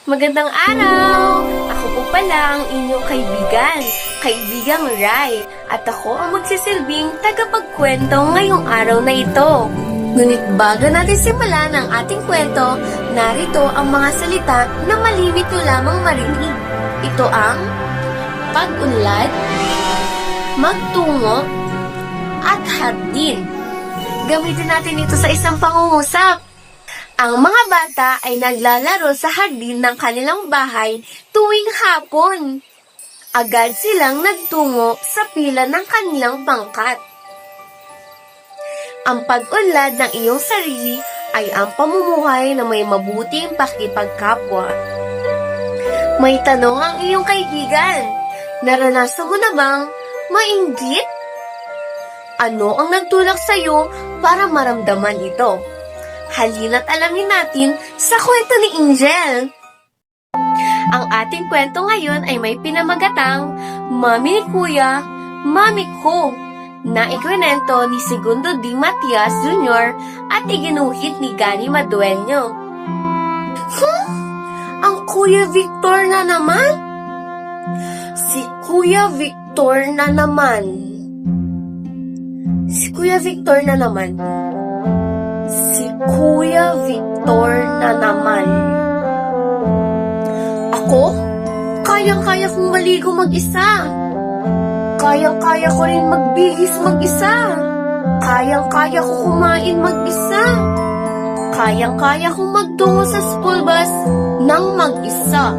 Magandang araw! Ako po pala ang inyong kaibigang Rai, at ako ang magsisilbing tagapagkwento ngayong araw na ito. Ngunit bago natin simulan ang ating kwento, narito ang mga salita na malimit nyo lamang marinig. Ito ang pag-unlad, magtungo, at hardin. Gamitin natin ito sa isang pangungusap. Ang mga bata ay naglalaro sa hardin ng kanilang bahay tuwing hapon. Agad silang nagtungo sa pila ng kanilang pangkat. Ang pag-unlad ng iyong sarili ay ang pamumuhay na may mabuting pakikipagkapwa. May tanong ang iyong kaibigan. Naranasan mo na bang mainggit? Ano ang nagtulak sa iyo para maramdaman ito? Halina't alamin natin sa kwento ni Angel. Ang ating kwento ngayon ay may pinamagatang Mami ni Kuya, Mami Ko, na ikwento ni Segundo D. Matias Jr. at iginuhit ni Gani Madueño. Ang Kuya Victor na naman? Si Kuya Victor na naman. Si Kuya Victor na naman. Si Kuya Victor na naman. Ako? Kayang-kaya kong maligo mag-isa. Kayang-kaya ko rin magbihis mag-isa. Kayang-kaya ko kumain mag-isa. Kayang-kaya kong magtungo sa school bus ng mag-isa.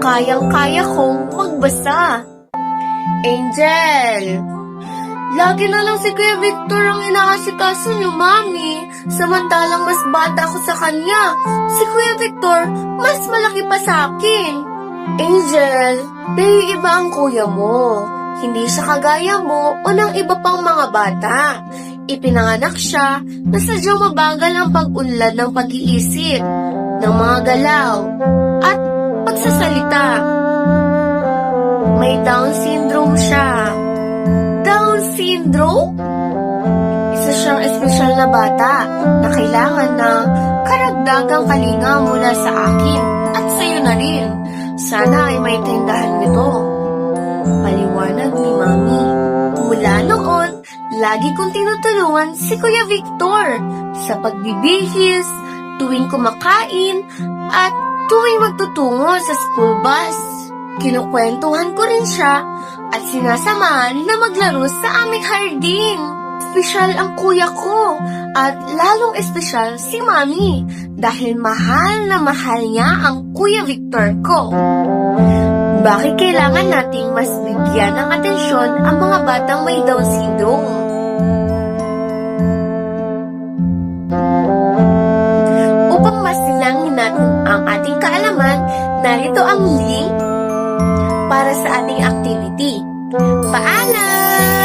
Kayang-kaya kong magbasa. Angel! Lagi na lang si Kuya Victor ang inaasikaso niyo, Mami. Samantalang mas bata ako sa kanya. Si Kuya Victor, mas malaki pa sa akin. Angel, pero iba ang kuya mo. Hindi siya kagaya mo o ng iba pang mga bata. Ipinanganak siya na sadyang mabagal ang pag-unlad ng pag-iisip, ng mga galaw, at pagsasalita. May Down syndrome siya. Down syndrome? Isa siyang espesyal na bata na kailangan ng karagdagang kalinga mula sa akin at sa iyo na rin. Sana ay maintindahan nito. Paliwanag ni Mami. Mula noon, lagi kong tinutulungan si Kuya Victor sa pagbibihis, tuwing kumakain, at tuwing magtutungo sa school bus. Kinukwentuhan ko rin siya at sinasamahan na maglaro sa aming hardin. Espesyal ang kuya ko at lalong espesyal si Mami dahil mahal na mahal niya ang Kuya Victor ko. Bakit kailangan nating mas bigyan ng atensyon ang mga batang may Down syndrome? Upang mas nilangin natin ang ating kaalaman, narito ang link para sa ating activity. Paalam!